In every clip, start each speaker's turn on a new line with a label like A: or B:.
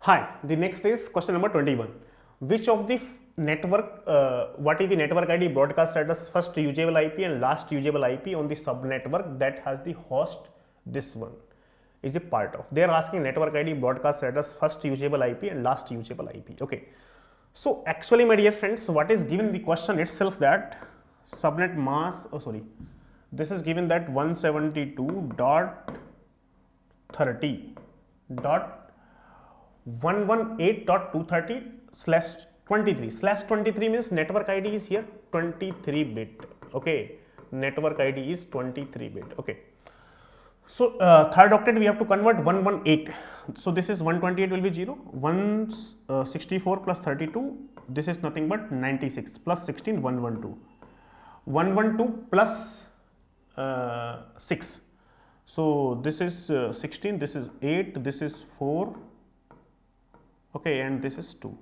A: Hi, the next is question number 21. Which of the network, what is the network ID broadcast address first usable IP and last usable IP on the subnetwork that has the host this one is a part of. They are asking network ID broadcast address first usable IP and last usable IP. Okay. So actually my dear friends, what is given in the question itself that subnet mask, this is given that 172.118.230/23 means network ID is here 23 bit. Okay, network ID is 23 bit. Okay, so third octet we have to convert 118. So this is 128 will be 0, 164 plus 32, this is nothing but 96 plus 16 112, 112 plus 6. So this is 16, this is 8, this is 4, okay, and this is 2.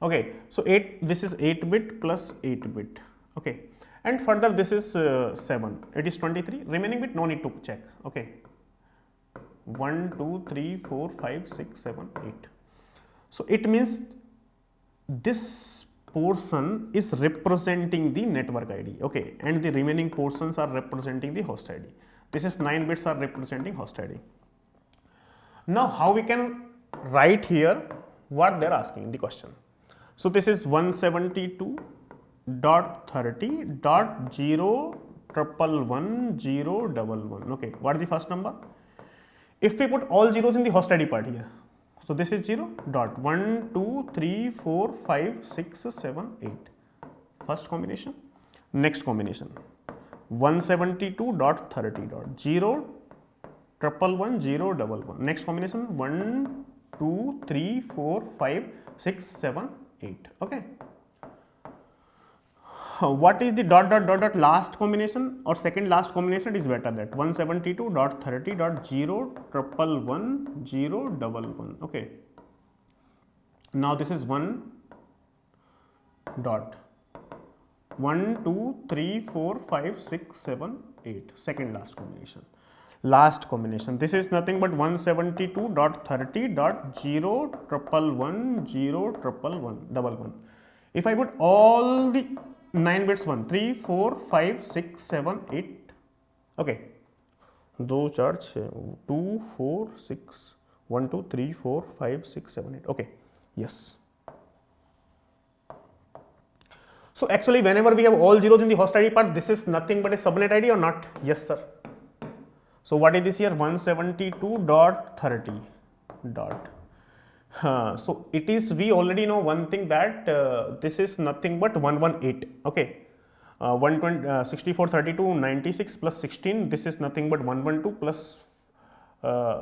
A: Okay, so 8, this is 8 bit plus 8 bit. Okay, and further this is 7, it is 23, remaining bit no need to check. Okay, 1 2 3 4 5 6 7 8. So it means this portion is representing the network ID. Okay, and the remaining portions are representing the host ID. This is 9 bits are representing host ID. Now how we can write here what they are asking in the question. So this is 172.30.0111011. Okay, what is the first number? If we put all zeros in the host ID part here, so this is 0 dot 1 2 3 4 5 6 7 8. First combination. Next combination 172.30.0111011. Next combination 1 2 3 4 5 6 7 8. Okay. What is the dot last combination or second last combination is better, that 172.30.0111011. Okay. Now this is 1 dot 1 2 3 4 5 6 7 8, second last combination. Last combination, this is nothing but 172.30.0111011. If I put all the 9 bits 1 3 4 5 6 7 8. Okay, 2 4 6 1 2 3 4 5 6 7 8. Okay, yes. So actually whenever we have all zeros in the host ID part, this is nothing but a subnet ID or not? Yes sir. So what is this here? 172.30 dot. So it is, we already know one thing that this is nothing but 118. Okay, 64 32 96 plus 16, this is nothing but 112 plus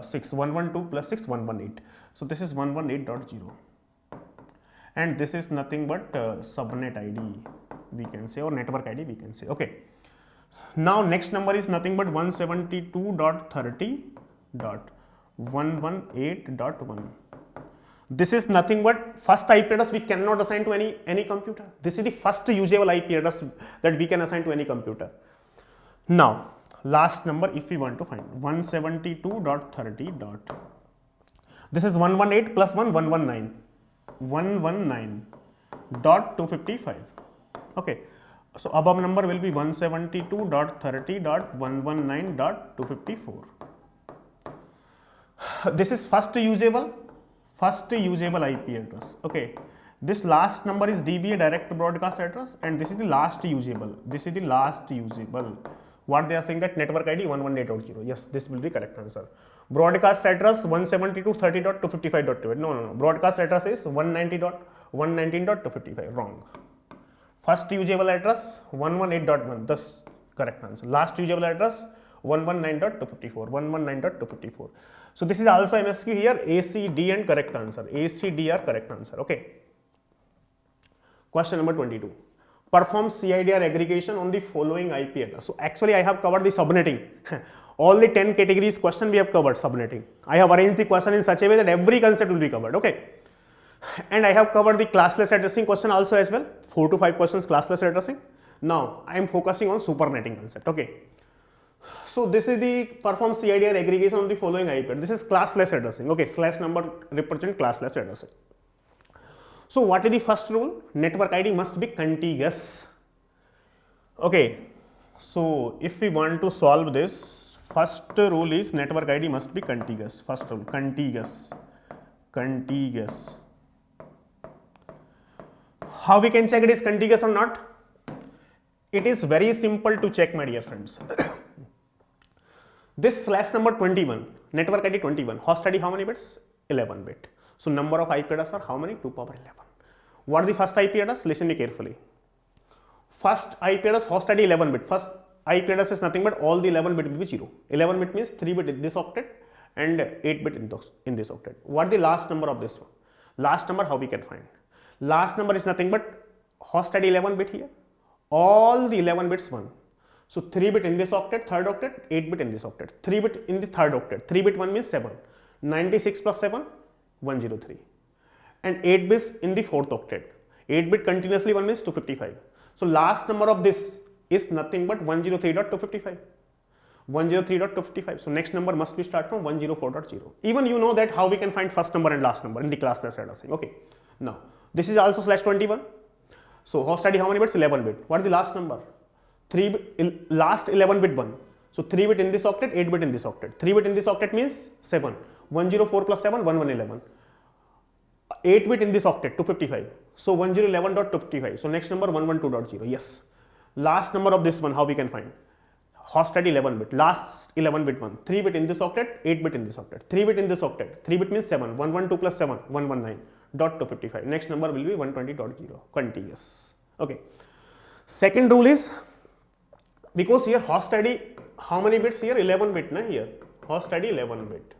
A: 6, 112 plus 6 118. So this is 118.0, and this is nothing but subnet ID we can say, or network ID we can say. Okay, now next number is nothing but 172.30.118.1. This is nothing but first IP address we cannot assign to any computer. This is the first usable IP address that we can assign to any computer. Now last number if we want to find 172.30 dot, this is 118 plus 1 119 dot 255. Okay, so above number will be 172.30.119.254. This is first usable IP address. Okay, this last number is DBA direct broadcast address, and this is the last usable. What they are saying that network ID 118.0. Yes, this will be correct answer. Broadcast address 172.30.255.2. No. Broadcast address is 119.119.255. Wrong. First usable address 118.1. Thus correct answer. Last usable address 119.254. 119.254. So this is also MSQ here. ACD and correct answer. ACDR correct answer. Okay. Question number 22. Perform CIDR aggregation on the following IP address. So actually I have covered the subnetting. All the 10 categories question we have covered subnetting. I have arranged the question in such a way that every concept will be covered. Okay. And I have covered the classless addressing question also as well. 4 to 5 questions classless addressing. Now I am focusing on supernetting concept. Okay. So So this is the perform CIDR aggregation on the following IP. This is classless addressing. Okay, slash number represent classless addressing. So what is the first rule? Network ID must be contiguous. Okay, so if we want to solve this, first rule is network ID must be contiguous. First rule, contiguous. How we can check it is contiguous or not? It is very simple to check, my dear friends. This slash number 21, network ID 21, host ID how many bits? 11 bit. So number of IP addresses are how many? 2 power 11. What is the first IP address? Listen me carefully. First IP address, host ID 11 bit. First IP address is nothing but all the 11 bit will be 0. 11 bit means 3 bit in this octet and 8 bit in this octet. What is the last number of this one? Last number, how we can find? Last number is nothing but host ID 11 bit here. All the 11 bits 1. So 3 bit in this octet, third octet, 8 bit in this octet, 3 bit in the third octet, 3 bit 1 means 7, 96 plus 7, 103, and 8 bits in the fourth octet, 8 bit continuously 1 means 255. So last number of this is nothing but 103.255, 103.255. So next number must be start from 104.0. Even you know that how we can find first number and last number in the classless addressing. Okay, now this is also slash 21. So host ID how many bits? 11 bit. What is the last number? 3 bit, last 11 bit 1. So 3 bit in this octet, 8 bit in this octet. 3 bit in this octet means 7. 104 plus 7, 1111. 8 bit in this octet, 255. So 1011.255. So next number 112.0. Yes. Last number of this one, how we can find? Host ID 11 bit. Last 11 bit 1. 3 bit in this octet, 8 bit in this octet. 3 bit in this octet. 3 bit means 7. 112 plus 7, 119.255. Next number will be 120.0. Contiguous. Okay. Second rule is, because here host ID, how many bits here? 11 bit, na here. Host ID 11 bit.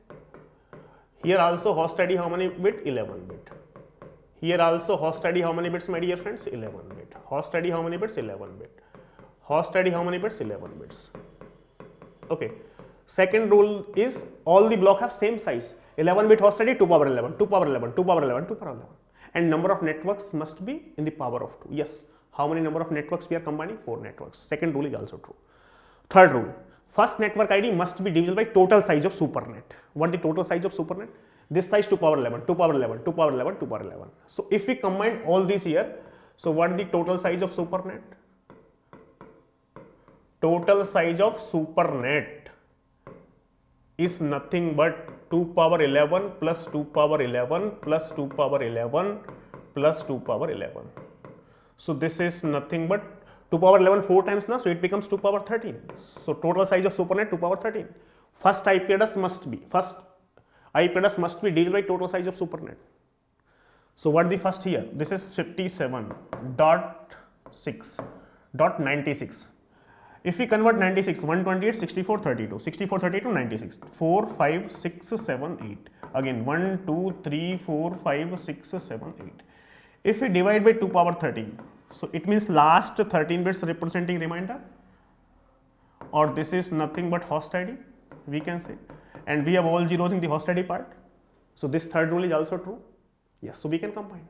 A: Here also host ID how many bit? 11 bit. Here also host ID how many bits, my dear friends? 11 bit. Host ID how many bits? 11 bit. Host ID how many bits? 11 bits. Okay. Second rule is all the block have same size. 11 bit host ID 2 power 11, 2 power 11, 2 power 11, 2 power 11. And number of networks must be in the power of 2. Yes. How many number of networks we are combining? 4 networks. Second rule is also true. Third rule, first network ID must be divisible by total size of supernet. What is the total size of supernet? This size 2 power 11, 2 power 11, 2 power 11, 2 power 11. So if we combine all these here, so what is the total size of supernet? Total size of supernet is nothing but 2 power 11 plus 2 power 11 plus 2 power 11 plus 2 power 11. So this is nothing but 2 power 11 4 times now, so it becomes 2 power 13. So total size of supernet 2 power 13. First IP address must be divisible by total size of supernet. So what is the first here? This is 57.6.96. If we convert 96, 128, 64, 32, 64, 32, 96, 4, 5, 6, 7, 8. Again 1, 2, 3, 4, 5, 6, 7, 8. If we divide by 2 power 13, so it means last 13 bits representing remainder, or this is nothing but host ID, we can say, and we have all zeros in the host ID part. So this third rule is also true. Yes, so we can combine.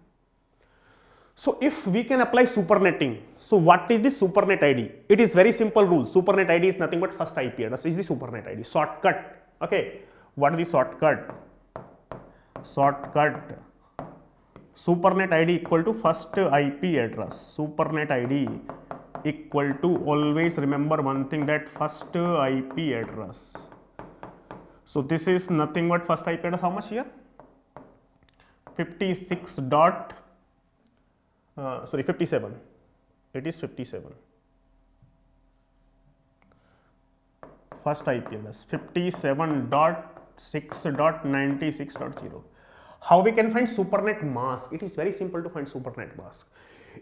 A: So if we can apply supernetting, so what is the supernet ID? It is very simple rule. Supernet ID is nothing but first IP address is the supernet ID. Shortcut. Okay, what is the shortcut? Shortcut. Supernet ID equal to first IP address. Supernet ID equal to, always remember one thing, that first IP address. So this is nothing but first IP address. How much here? 57. It is 57. First IP address 57.6.96.0. How we can find supernet mask? It is very simple to find supernet mask.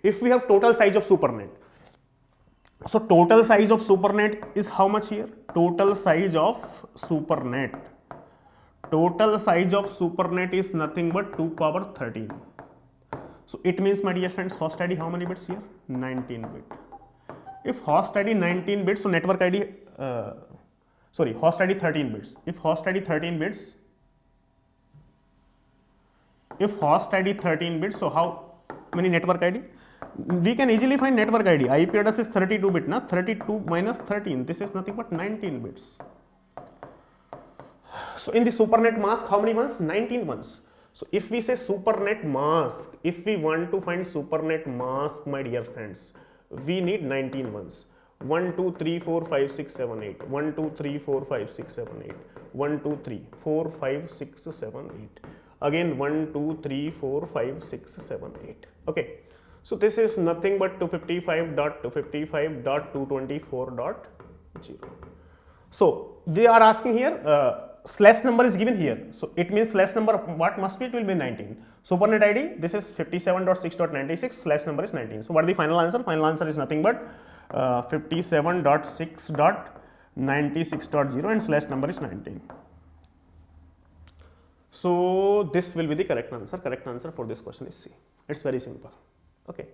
A: If we have total size of supernet, so total size of supernet is how much here? Total size of supernet. Total size of supernet is nothing but 2 power 13. So it means, my dear friends, host ID how many bits here? 19 bit. If host ID 19 bits, so network ID, host ID 13 bits. If host ID 13 bits, so how many network ID? We can easily find network ID. IP address is 32 bit, na? 32 minus 13. This is nothing but 19 bits. So in the SuperNet mask, how many ones? 19 ones. So if we say SuperNet mask, if we want to find SuperNet mask, my dear friends, we need 19 ones. 1, 2, 3, 4, 5, 6, 7, 8. 1, 2, 3, 4, 5, 6, 7, 8. 1, 2, 3, 4, 5, 6, 7, 8. Again 1, 2, 3, 4, 5, 6, 7, 8. Okay. So this is nothing but 255.255.224.0. So they are asking here, slash number is given here. So it means slash number, what must be? It will be 19. SuperNet ID, this is 57.6.96, slash number is 19. So what is the final answer? Final answer is nothing but 57.6.96.0 and slash number is 19. So this will be the correct answer. Correct answer for this question is C. It's very simple. Okay.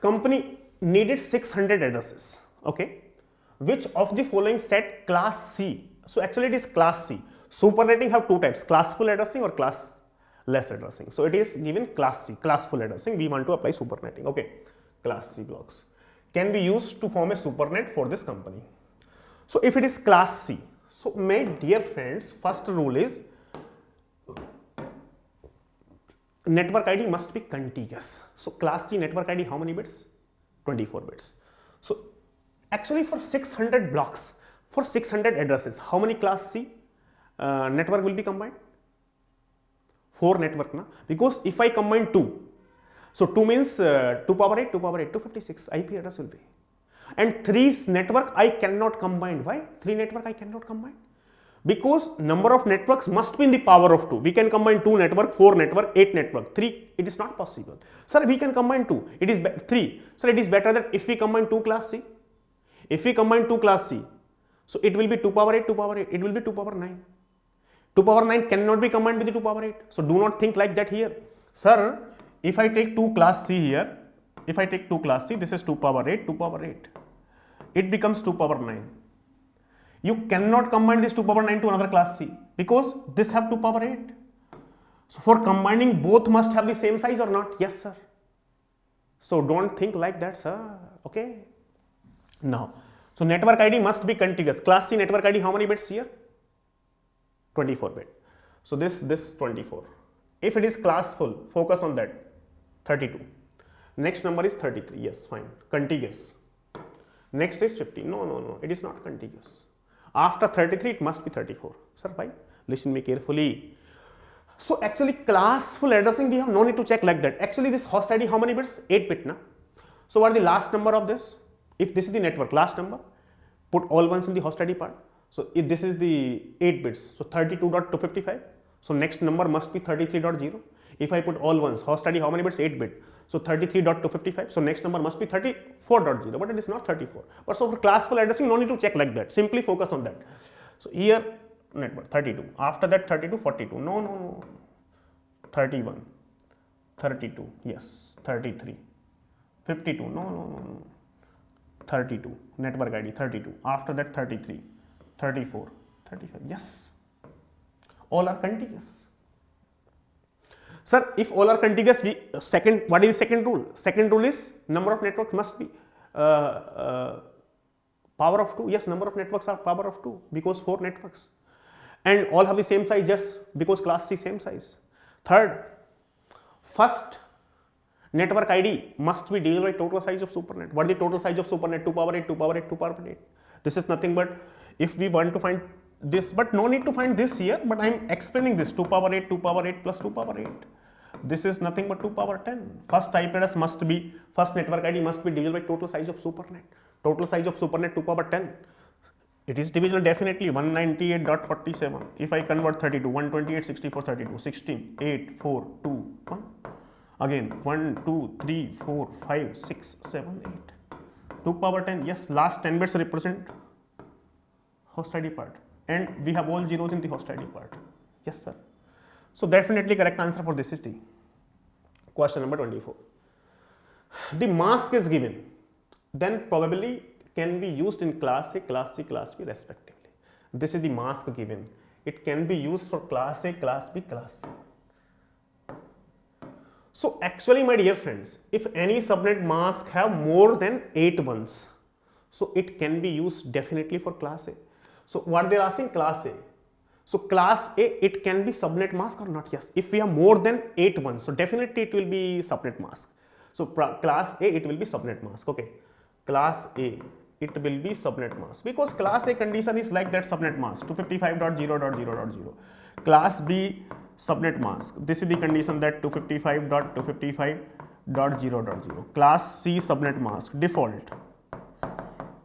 A: Company needed 600 addresses. Okay. Which of the following set class C? So actually it is class C. Supernetting have two types, classful addressing or classless addressing. So it is given class C, classful addressing. We want to apply supernetting. Okay. Class C blocks can be used to form a supernet for this company. So if it is class C, so my dear friends, first rule is network ID must be contiguous. So class C network ID, how many bits? 24 bits. So actually for 600 blocks, for 600 addresses, how many class C network will be combined? 4 network, na? Because if I combine 2, so 2 means 2 power 8, 2 power 8, 256 IP address will be. And 3 network I cannot combine. Why? 3 network I cannot combine. Because number of networks must be in the power of 2. We can combine 2 network, 4 network, 8 network, 3, it is not possible. Sir, we can combine 2, it is 3. Sir, it is better that if we combine 2 class C, if we combine 2 class C, so it will be 2 power 8, 2 power 8, it will be 2 power 9. 2 power 9 cannot be combined with the 2 power 8. So do not think like that here. Sir, if I take 2 class C here, if I take 2 class C, this is 2 power 8, 2 power 8. It becomes 2 power 9. You cannot combine this 2 power 9 to another class C because this have 2 power 8. So for combining both must have the same size or not? Yes, sir. So don't think like that, sir. Okay. Now, so network ID must be contiguous. Class C network ID, how many bits here? 24 bit. So this 24. If it is classful, focus on that. 32. Next number is 33. Yes, fine. Contiguous. Next is 50. No. It is not contiguous. After 33, it must be 34. Sir, why? Listen me carefully. So actually, classful addressing, we have no need to check like that. Actually, this host ID, how many bits? 8 bit, na? So what is the last number of this? If this is the network, last number, put all ones in the host ID part. So if this is the 8 bits, so 32.255. So next number must be 33.0. If I put all ones, host ID, how many bits? 8 bit. So 33.255. So next number must be 34.0, but it is not 34. But so for classful addressing, no need to check like that. Simply focus on that. So here network 32. After that 32, 42. No. 31, 32. Yes, 33, 52. No. 32. Network ID 32. After that 33, 34, 35. Yes. All are contiguous. Sir, if all are contiguous, what is the second rule? Second rule is number of networks must be power of 2. Yes, number of networks are power of 2 because 4 networks. And all have the same size just because class C same size. Third, first network ID must be divided by total size of supernet. What is the total size of supernet? 2 power 8, 2 power 8, 2 power 8. This is nothing but if we want to find this, but no need to find this here, but I am explaining this 2 power 8, 2 power 8 plus 2 power 8. This is nothing but 2 power 10. First IP address must be, first network ID must be divisible by total size of supernet. Total size of supernet 2 power 10. It is divisible definitely 198.47. If I convert 32, 128, 64, 32, 16, 8, 4, 2, 1. Again 1, 2, 3, 4, 5, 6, 7, 8. 2 power 10. Yes, last 10 bits represent host ID part. And we have all zeros in the host ID part. Yes, sir. So definitely correct answer for this is D. Question number 24. The mask is given, then probably can be used in class A, class C, class B respectively. This is the mask given. It can be used for class A, class B, class C. So actually my dear friends, if any subnet mask have more than 8 ones, so it can be used definitely for class A. So what they are asking, class A. So class A, it can be subnet mask or not? Yes. If we have more than 8 ones, so definitely it will be subnet mask. So class A, it will be subnet mask. Okay. Class A, it will be subnet mask, because class A condition is like that subnet mask 255.0.0.0. Class B subnet mask, this is the condition that 255.255.0.0. Class C subnet mask default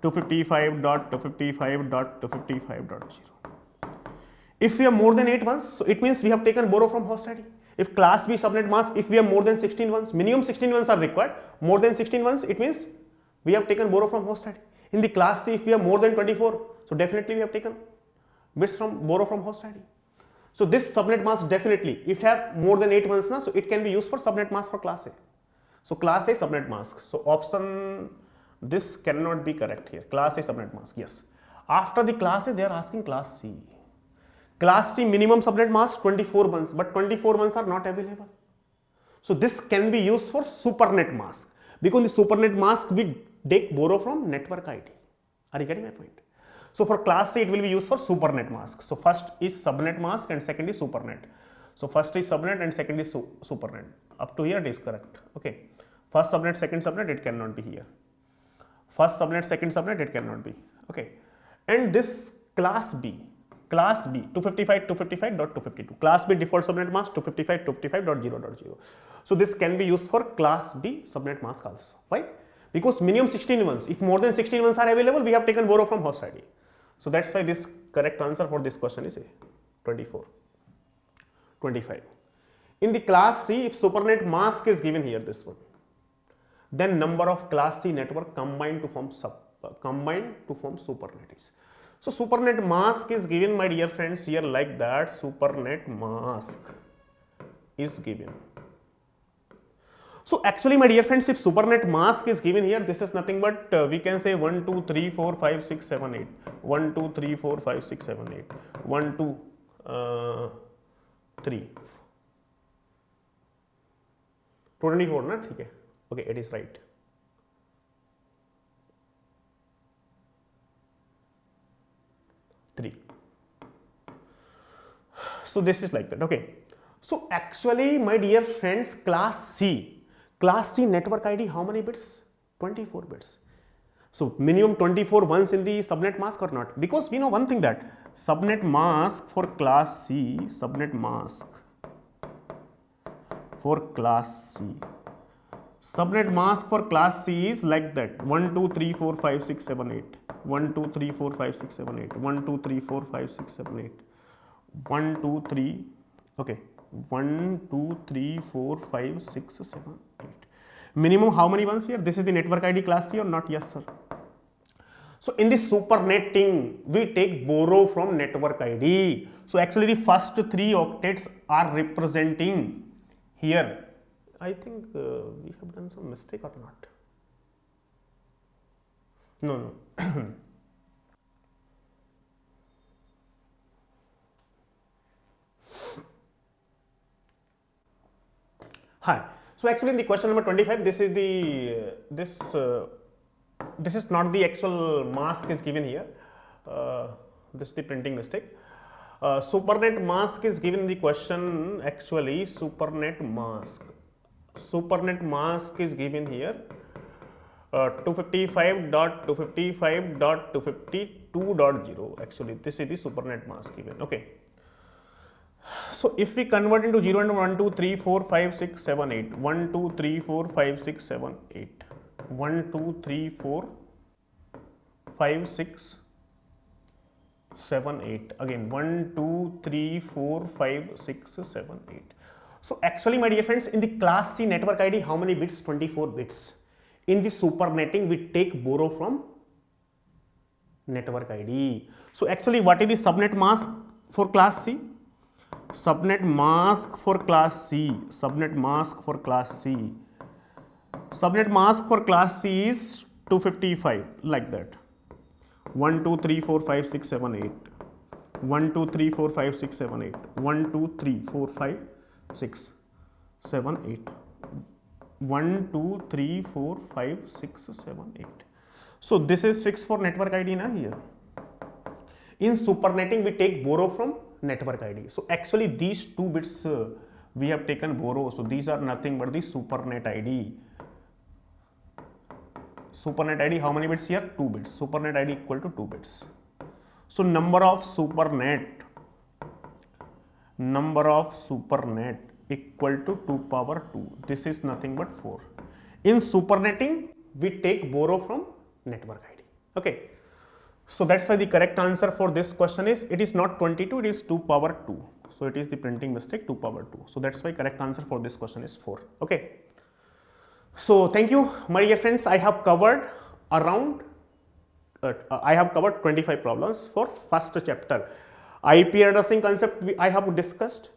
A: 255.255.255.0. If we have more than 8 ones, so it means we have taken borrow from host ID. If class B subnet mask, if we have more than 16 ones, minimum 16 ones are required, more than 16 ones, it means we have taken borrow from host ID. In the class C, if we have more than 24, so definitely we have taken bits from borrow from host ID. So this subnet mask definitely, if you have more than 8 ones, so it can be used for subnet mask for class A. So class A subnet mask. So option, this cannot be correct here. Class A subnet mask, yes. After the class A, they are asking class C. Class C minimum subnet mask 24 ones, but 24 ones are not available. So this can be used for supernet mask, because the supernet mask we take borrow from network ID. Are you getting my point? So for class C, it will be used for supernet mask. So first is subnet mask and second is supernet. So first is subnet and second is supernet. Up to here it is correct. Okay. First subnet, second subnet, it cannot be here. First subnet, second subnet, it cannot be. Okay. And this class B 255.255.252. Class B default subnet mask 255.255.0.0. So this can be used for class B subnet mask also. Why? Because minimum 16 ones. If more than 16 ones are available, we have taken borrow from host ID. So that's why this correct answer for this question is A, 24, 25. In the class C, if supernet mask is given here, this one, then number of class C network combined to form supernet is. So supernet mask is given, my dear friends, here like that. Supernet mask is given. So actually, my dear friends, if supernet mask is given here, this is nothing but we can say 1, 2, 3, 4, 5, 6, 7, 8. 1, 2, 3, 4, 5, 6, 7, 8. 1, 2, 3. 24, na? Okay, it is right. Three. So this is like that. Okay. So actually, my dear friends, class C network ID, how many bits? 24 bits. So minimum 24 ones in the subnet mask or not? Because we know one thing, that subnet mask for class C, subnet mask for class C, subnet mask for class C is like that. 1, 2, 3, 4, 5, 6, 7, 8. 1, 2, 3, 4, 5, 6, 7, 8. 1, 2, 3, 4, 5, 6, 7, 8. 1, 2, 3. Okay. 1, 2, 3, 4, 5, 6, 7, 8. Minimum how many ones here? This is the network ID class C or not? Yes, sir. So in the supernetting, we take borrow from network ID. So actually the first 3 octets are representing here. I think we have done some mistake or not? No. Hi. So actually in the question number 25, this is the this is not the actual mask is given here. This is the printing mistake. Supernet mask is given in the question. Actually, supernet mask is given here. 255.255.252.0. Actually, this is the supernet mask given. Okay. So if we convert into 0 and 1, 2, 3, 4, 5, 6, 7, 8. 1, 2, 3, 4, 5, 6, 7, 8. 1, 2, 3, 4, 5, 6, 7, 8. Again 1, 2, 3, 4, 5, 6, 7, 8. So actually, my dear friends, in the class C network ID, how many bits? 24 bits. In the supernetting, we take borrow from network ID. So actually, what is the subnet mask for class C? Subnet mask for class C. Subnet mask for class C. Subnet mask for class C is 255, like that. 1, 2, 3, 4, 5, 6, 7, 8. 1, 2, 3, 4, 5, 6, 7, 8. 1, 2, 3, 4, 5, 6, 7, 8. 1 2 3 4 5 6 7 8. So this is fixed for network ID na here. In supernetting we take borrow from network ID. So actually these two bits we have taken borrow. So these are nothing but the supernet ID. Supernet ID, how many bits here? 2 bits. Supernet ID equal to 2 bits. So number of supernet equal to 2 power 2. This is nothing but 4. In supernetting we take borrow from network ID. Okay. So that's why the correct answer for this question is, it is not 22, it is 2 power 2. So it is the printing mistake, 2 power 2. So that's why correct answer for this question is 4. Okay. So thank you my dear friends. I have covered around 25 problems for first chapter. IP addressing concept I have discussed,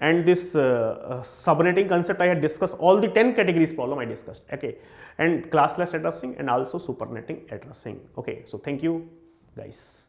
A: and this subnetting concept I had discussed. All the 10 categories problem I discussed. Okay, and classless addressing and also supernetting addressing. Okay, so thank you guys.